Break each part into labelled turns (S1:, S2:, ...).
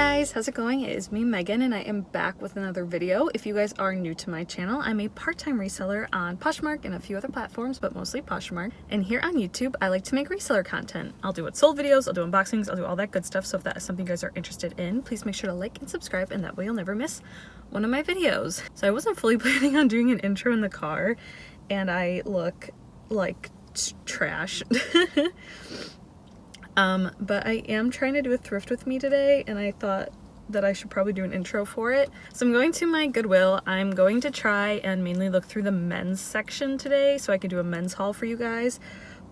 S1: guys, how's it going? It is me, Megan, and I am back with another video. If you guys are new to my channel, I'm a part-time reseller on Poshmark and a few other platforms, but mostly Poshmark. And here on YouTube, I like to make reseller content. I'll do what sold videos, I'll do unboxings, I'll do all that good stuff. So if that is something you guys are interested in, please make sure to like and subscribe, and that way you'll never miss one of my videos. So I wasn't fully planning on doing an intro in the car, and I look like trash. But I am trying to do a thrift with me today, and I thought that I should probably do an intro for it. So I'm going to my Goodwill. I'm going to try and mainly look through the men's section today so I can do a men's haul for you guys.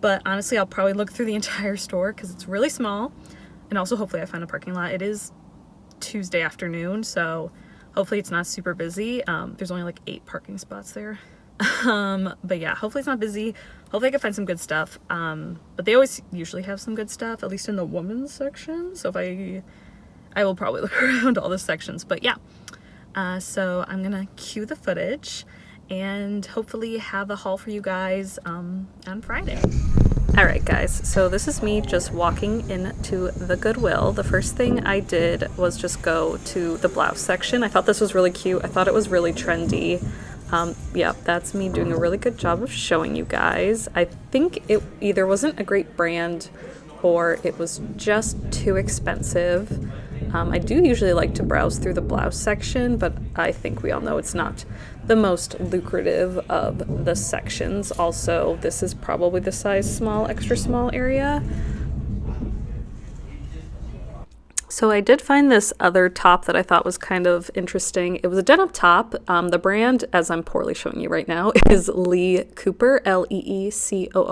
S1: But honestly, I'll probably look through the entire store because it's really small. And also hopefully I find a parking lot. It is Tuesday afternoon, so hopefully it's not super busy. There's only like 8 parking spots there. But yeah, hopefully it's not busy. Hopefully I can find some good stuff. But they always usually have some good stuff, at least in the women's section. So if I will probably look around all the sections, but yeah. So I'm gonna cue the footage and hopefully have a haul for you guys, on Friday. All right, guys, so this is me just walking into the Goodwill. The first thing I did was just go to the blouse section. I thought this was really cute. I thought it was really trendy. Yeah, that's me doing a really good job of showing you guys. I think it either wasn't a great brand or it was just too expensive. I do usually like to browse through the blouse section, but I think we all know it's not the most lucrative of the sections. Also, this is probably the size small, extra small area. So I did find this other top that I thought was kind of interesting. It was a denim top. The brand, as I'm poorly showing you right now, is Lee Cooper, LeeCooper.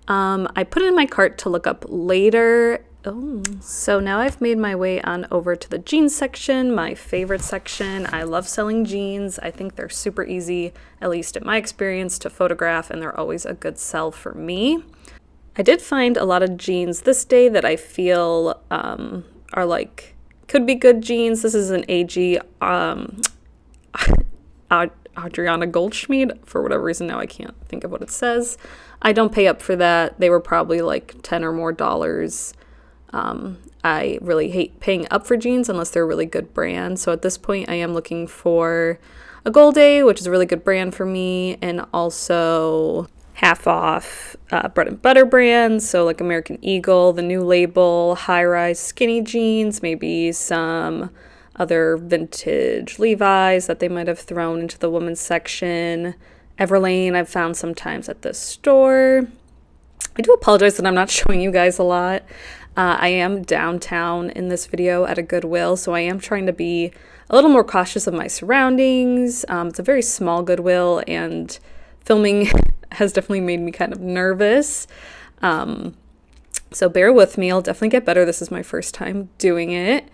S1: I put it in my cart to look up later. Oh, so now I've made my way on over to the jeans section, my favorite section. I love selling jeans. I think they're super easy, at least in my experience, to photograph, and they're always a good sell for me. I did find a lot of jeans this day that I feel are like, could be good jeans. This is an AG Adriana Goldschmied. For whatever reason, now I can't think of what it says. I don't pay up for that. They were probably like $10 or more. I really hate paying up for jeans unless they're a really good brand. So at this point, I am looking for a Gold Day, which is a really good brand for me, and also half off bread and butter brands, so like American Eagle, the New Label, high-rise skinny jeans, maybe some other vintage Levi's that they might have thrown into the women's section. Everlane I've found sometimes at the store. I do apologize that I'm not showing you guys a lot. I am downtown in this video at a Goodwill, so I am trying to be a little more cautious of my surroundings. It's a very small Goodwill, and filming has definitely made me kind of nervous. So bear with me. I'll definitely get better. This is my first time doing it.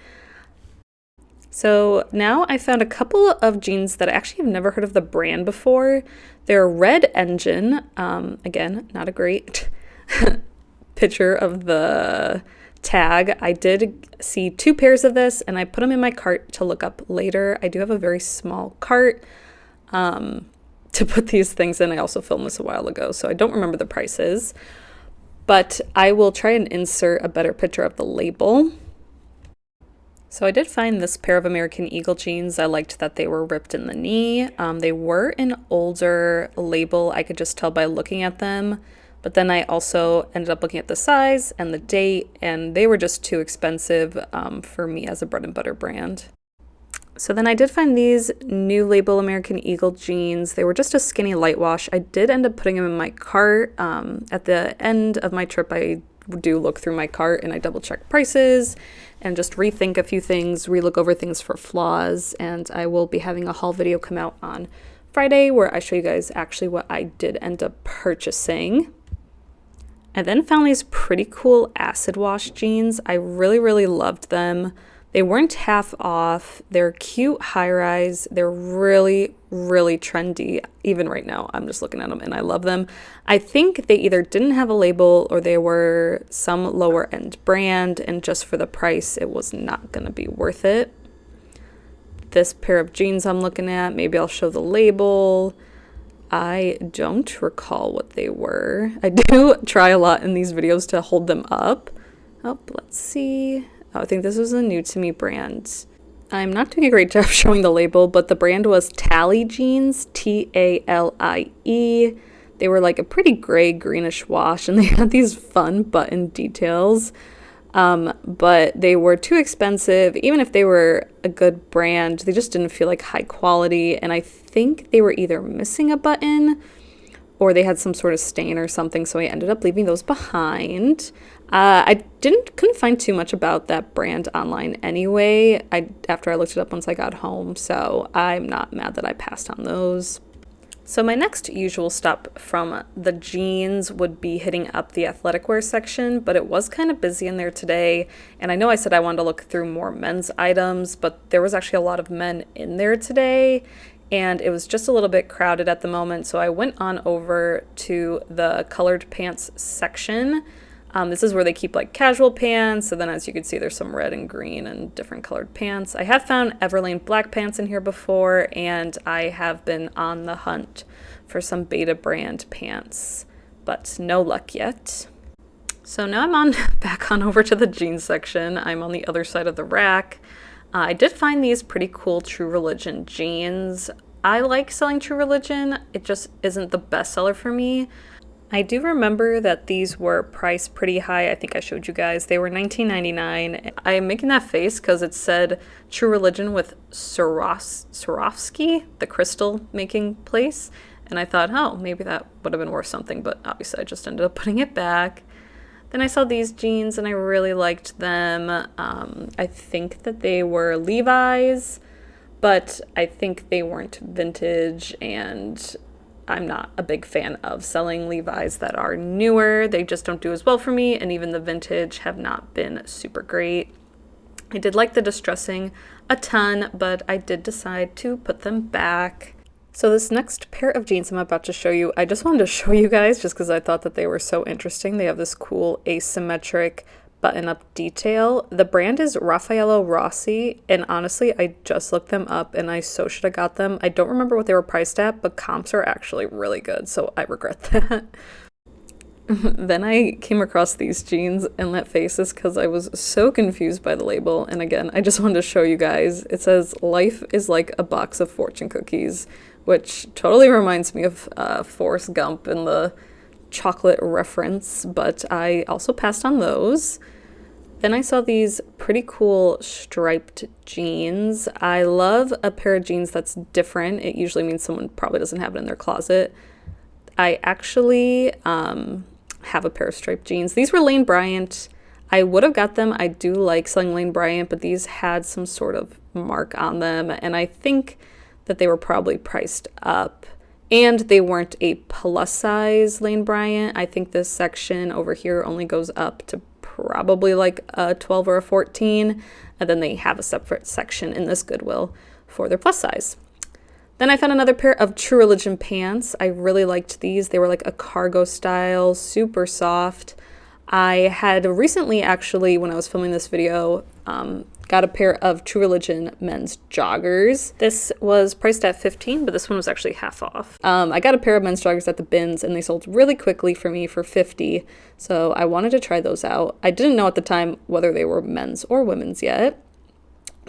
S1: So now I found a couple of jeans that I actually have never heard of the brand before. They're Red Engine. Again, not a great picture of the tag. I did see 2 pairs of this, and I put them in my cart to look up later. I do have a very small cart to put these things in. I also filmed this a while ago, so I don't remember the prices, but I will try and insert a better picture of the label. So I did find this pair of American Eagle jeans. I liked that they were ripped in the knee. They were an older label. I could just tell by looking at them, but then I also ended up looking at the size and the date, and they were just too expensive for me as a bread and butter brand. So then I did find these New Label American Eagle jeans. They were just a skinny light wash. I did end up putting them in my cart. At the end of my trip, I do look through my cart and I double check prices and just rethink a few things, relook over things for flaws. And I will be having a haul video come out on Friday where I show you guys actually what I did end up purchasing. I then found these pretty cool acid wash jeans. I really, really loved them. They weren't half off. They're cute high-rise. They're really, really trendy. Even right now, I'm just looking at them and I love them. I think they either didn't have a label or they were some lower-end brand, and just for the price, it was not going to be worth it. This pair of jeans I'm looking at, maybe I'll show the label. I don't recall what they were. I do try a lot in these videos to hold them up. Oh, let's see. I think this was a new to me brand. I'm not doing a great job showing the label, but the brand was Tally Jeans, Talie. They were like a pretty gray greenish wash, and they had these fun button details. But they were too expensive. Even if they were a good brand, they just didn't feel like high quality. And I think they were either missing a button or they had some sort of stain or something. So I ended up leaving those behind. I couldn't find too much about that brand online anyway. After I looked it up once I got home. So I'm not mad that I passed on those. So my next usual stop from the jeans would be hitting up the athletic wear section, but it was kind of busy in there today. And I know I said I wanted to look through more men's items, but there was actually a lot of men in there today, and it was just a little bit crowded at the moment. So I went on over to the colored pants section. This is where they keep like casual pants. So then as you can see, there's some red and green and different colored pants. I have found Everlane black pants in here before, and I have been on the hunt for some Beta brand pants, but no luck yet. So now I'm back on over to the jeans section. I'm on the other side of the rack. I did find these pretty cool True Religion jeans. I like selling True Religion. It just isn't the best seller for me. I do remember that these were priced pretty high. I think I showed you guys. They were $19.99. I am making that face because it said True Religion with Swarovski, the crystal making place. And I thought, oh, maybe that would have been worth something. But obviously I just ended up putting it back. Then I saw these jeans and I really liked them. I think that they were Levi's, but I think they weren't vintage, and I'm not a big fan of selling Levi's that are newer. They just don't do as well for me, and even the vintage have not been super great. I did like the distressing a ton, but I did decide to put them back. So this next pair of jeans I'm about to show you, I just wanted to show you guys just because I thought that they were so interesting. They have this cool asymmetric button-up detail. The brand is Raffaello Rossi, and honestly, I just looked them up and I so should have got them. I don't remember what they were priced at, but comps are actually really good, so I regret that. Then I came across these jeans and let faces because I was so confused by the label. And again, I just wanted to show you guys. It says, "Life is like a box of fortune cookies," which totally reminds me of Forrest Gump and the chocolate reference, but I also passed on those. Then I saw these pretty cool striped jeans. I love a pair of jeans that's different. It usually means someone probably doesn't have it in their closet. I actually have a pair of striped jeans. These were Lane Bryant. I would have got them. I do like selling Lane Bryant, but these had some sort of mark on them, and I think that they were probably priced up. And they weren't a plus size Lane Bryant. I think this section over here only goes up to probably like a 12 or a 14. And then they have a separate section in this Goodwill for their plus size. Then I found another pair of True Religion pants. I really liked these. They were like a cargo style, super soft. I had recently actually, when I was filming this video, got a pair of True Religion men's joggers. This was priced at $15, but this one was actually half off. I got a pair of men's joggers at the bins, and they sold really quickly for me for $50, so I wanted to try those out. I didn't know at the time whether they were men's or women's yet,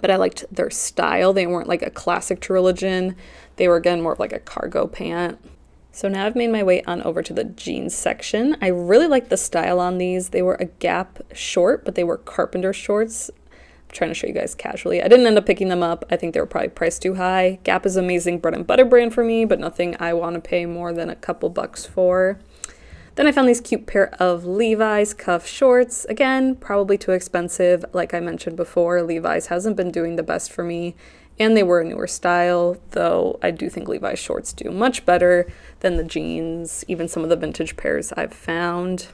S1: but I liked their style. They weren't like a classic True Religion. They were, again, more of like a cargo pant. So now I've made my way on over to the jeans section. I really like the style on these. They were a Gap short, but they were carpenter shorts. I'm trying to show you guys casually. I didn't end up picking them up. I think they were probably priced too high. Gap is an amazing bread and butter brand for me, but nothing I want to pay more than a couple bucks for. Then I found these cute pair of Levi's cuff shorts. Again, probably too expensive. Like I mentioned before, Levi's hasn't been doing the best for me, and they were a newer style, though I do think Levi's shorts do much better than the jeans, even some of the vintage pairs I've found.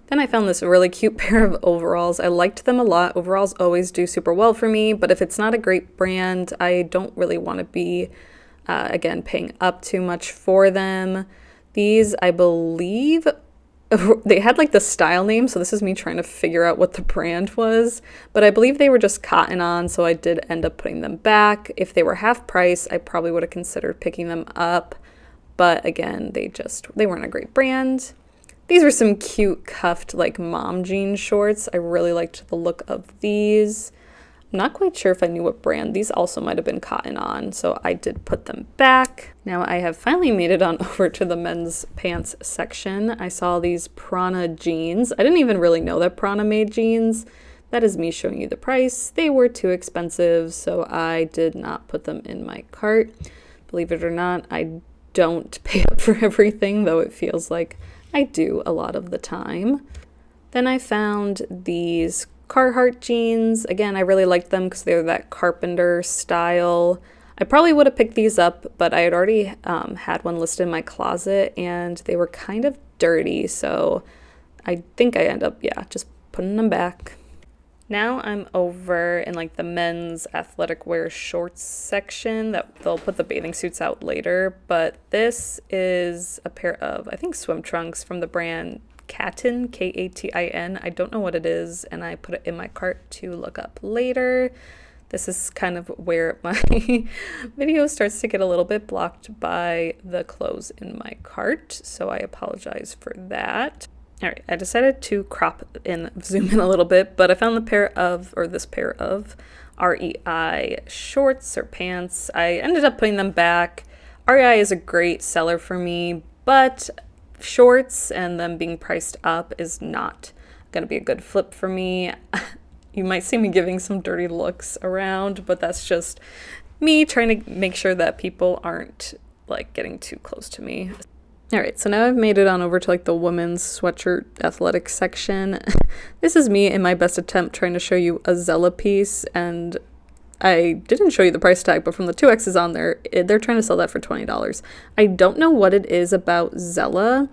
S1: Then I found this really cute pair of overalls. I liked them a lot. Overalls always do super well for me, but if it's not a great brand, I don't really want to be, again, paying up too much for them. These, I believe, they had like the style name, so this is me trying to figure out what the brand was, but I believe they were just cotton on, so I did end up putting them back. If they were half price, I probably would have considered picking them up, but again, they weren't a great brand. These were some cute cuffed like mom jean shorts. I really liked the look of these. I'm not quite sure if I knew what brand. These also might have been Cotton On, so I did put them back. Now I have finally made it on over to the men's pants section. I saw these Prana jeans. I didn't even really know that Prana made jeans. That is me showing you the price. They were too expensive, so I did not put them in my cart. Believe it or not, I don't pay up for everything, though it feels like I do a lot of the time. Then I found these Carhartt jeans. Again, I really liked them because they're that carpenter style. I probably would have picked these up, but I had already had one listed in my closet and they were kind of dirty, so I think I end up, just putting them back. Now I'm over in like the men's athletic wear shorts section that they'll put the bathing suits out later, but this is a pair of, I think, swim trunks from the brand Katin, Katin. I don't know what it is, and I put it in my cart to look up later. This is kind of where my video starts to get a little bit blocked by the clothes in my cart, so I apologize for that. All right, I decided to crop and zoom in a little bit, but I found this pair of REI shorts or pants. I ended up putting them back. REI is a great seller for me, but shorts and them being priced up is not going to be a good flip for me. You might see me giving some dirty looks around, but that's just me trying to make sure that people aren't like getting too close to me. All right, so now I've made it on over to like the women's sweatshirt athletic section. This is me in my best attempt trying to show you a Zella piece, and I didn't show you the price tag, but from the 2X's on there, they're trying to sell that for $20. I don't know what it is about Zella,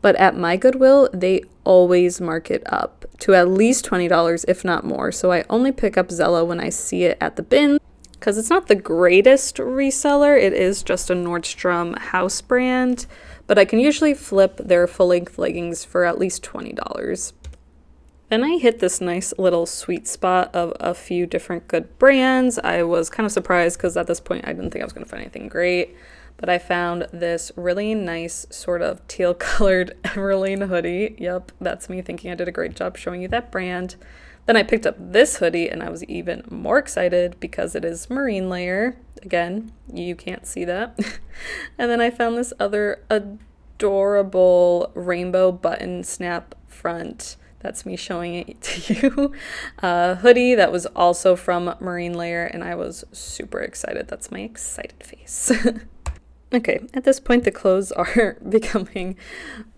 S1: but at my Goodwill, they always mark it up to at least $20, if not more. So I only pick up Zella when I see it at the bin, because it's not the greatest reseller. It is just a Nordstrom house brand, but I can usually flip their full-length leggings for at least $20. Then I hit this nice little sweet spot of a few different good brands. I was kind of surprised because at this point I didn't think I was going to find anything great, but I found this really nice sort of teal colored Everlane hoodie. Yep, that's me thinking I did a great job showing you that brand. Then I picked up this hoodie and I was even more excited because it is marine layer. Again, you can't see that. And then I found this other adorable rainbow button snap front. That's me showing it to you. Hoodie that was also from Marine Layer, and I was super excited. That's my excited face. Okay, at this point the clothes are becoming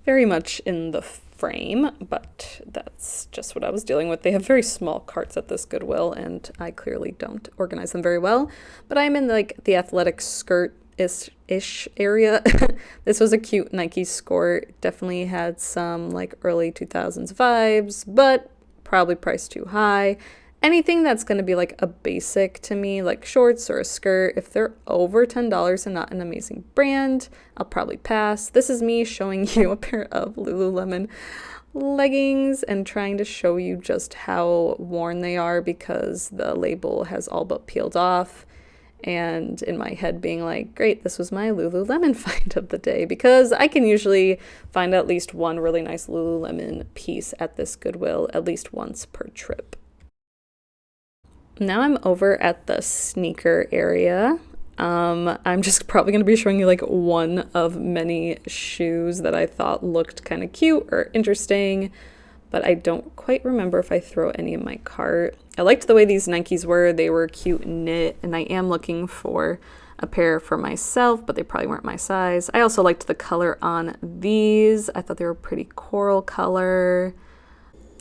S1: very much in the frame, but that's just what I was dealing with. They have very small carts at this Goodwill, and I clearly don't organize them very well. But I'm in like the athletic skirt-ish area. This was a cute Nike skirt. Definitely had some like early 2000s vibes, but probably priced too high. Anything that's going to be like a basic to me, like shorts or a skirt, if they're over $10 and not an amazing brand, I'll probably pass. This is me showing you a pair of Lululemon leggings and trying to show you just how worn they are because the label has all but peeled off. And in my head being like, great, this was my Lululemon find of the day, because I can usually find at least one really nice Lululemon piece at this Goodwill at least once per trip. Now I'm over at the sneaker area. I'm just probably going to be showing you like one of many shoes that I thought looked kind of cute or interesting, but I don't quite remember if I throw any in my cart. I liked the way these Nikes were. They were cute knit, and I am looking for a pair for myself, but they probably weren't my size. I also liked the color on these. I thought they were pretty coral color.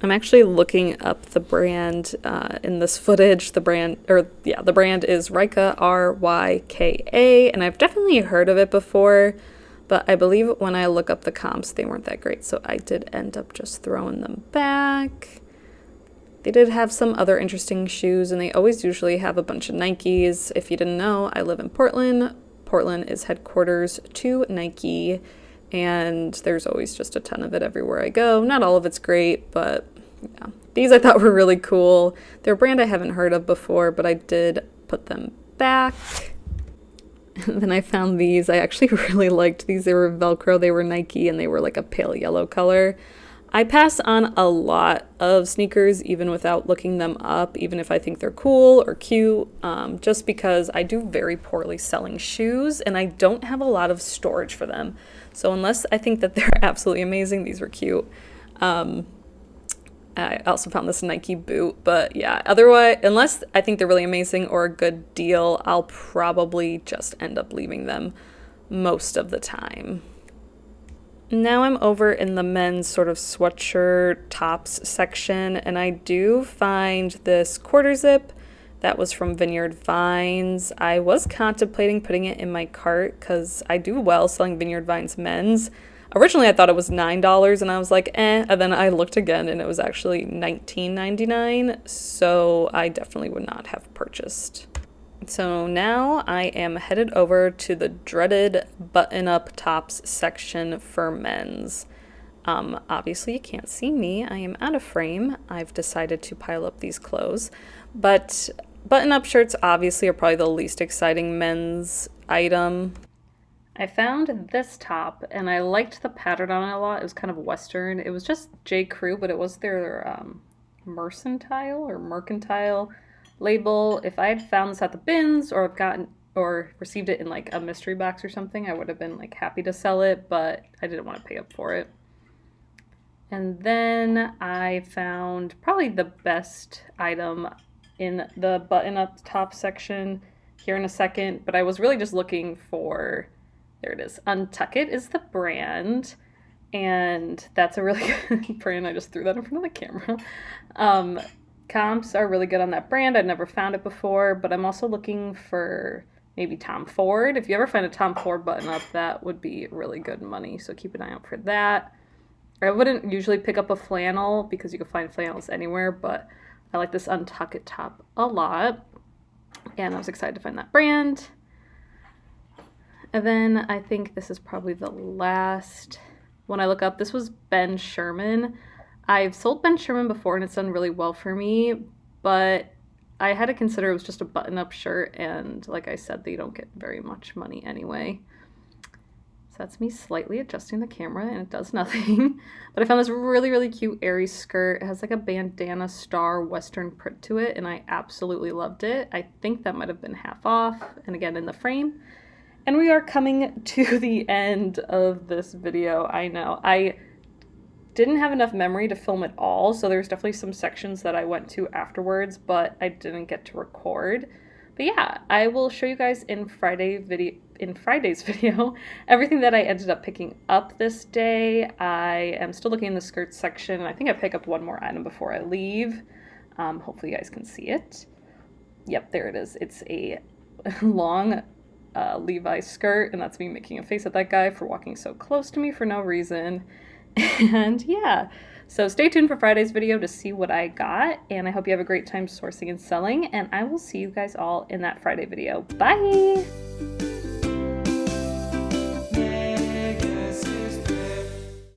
S1: I'm actually looking up the brand in this footage. The brand is Ryka, R-Y-K-A, and I've definitely heard of it before, but I believe when I look up the comps, they weren't that great, so I did end up just throwing them back. They did have some other interesting shoes, and they always usually have a bunch of Nikes. If you didn't know, I live in Portland. Portland is headquarters to Nike, and there's always just a ton of it everywhere I go. Not all of it's great, but yeah. These I thought were really cool. They're a brand I haven't heard of before, but I did put them back. And then I found these. I actually really liked these. They were Velcro, they were Nike, and they were like a pale yellow color. I pass on a lot of sneakers even without looking them up, even if I think they're cool or cute, just because I do very poorly selling shoes and I don't have a lot of storage for them. So unless I think that they're absolutely amazing, these were cute. I also found this Nike boot, but yeah, otherwise, unless I think they're really amazing or a good deal, I'll probably just end up leaving them most of the time. Now I'm over in the men's sort of sweatshirt tops section, and I do find this quarter zip that was from Vineyard Vines. I was contemplating putting it in my cart because I do well selling Vineyard Vines men's. Originally I thought it was $9 and I was like, and then I looked again and it was actually $19.99, so I definitely would not have purchased. So now I am headed over to the dreaded button-up tops section for men's. Obviously you can't see me, I am out of frame. I've decided to pile up these clothes, but button-up shirts obviously are probably the least exciting men's item. I found this top and I liked the pattern on it a lot. It was kind of Western. It was just J. Crew, but it was their mercantile label. If I had found this at the bins or received it in like a mystery box or something, I would have been like happy to sell it, but I didn't want to pay up for it. And then I found probably the best item in the button-up top section here in a second, but I was really just looking for, there it is, Untuckit is the brand, and that's a really good brand. I just threw that in front of the camera. Comps are really good on that brand. I've never found it before, but I'm also looking for maybe Tom Ford. If you ever find a Tom Ford button-up, that would be really good money, so keep an eye out for that. I wouldn't usually pick up a flannel because you can find flannels anywhere, but I like this Untuckit top a lot, and I was excited to find that brand. And then I think this is probably the last one I look up. This was Ben Sherman. I've sold Ben Sherman before and it's done really well for me, but I had to consider it was just a button-up shirt, and like I said, they don't get very much money anyway. So that's me slightly adjusting the camera and it does nothing. But I found this really, really cute Aerie skirt. It has like a bandana star Western print to it, and I absolutely loved it. I think that might have been half off, and again in the frame. And we are coming to the end of this video. I know I didn't have enough memory to film it all, so there's definitely some sections that I went to afterwards, but I didn't get to record. But yeah, I will show you guys in Friday's video everything that I ended up picking up this day. I am still looking in the skirts section, and I think I pick up one more item before I leave. Hopefully you guys can see it. Yep, there it is. It's a long Levi skirt, and that's me making a face at that guy for walking so close to me for no reason. And yeah, so stay tuned for Friday's video to see what I got, and I hope you have a great time sourcing and selling, and I will see you guys all in that Friday video. Bye!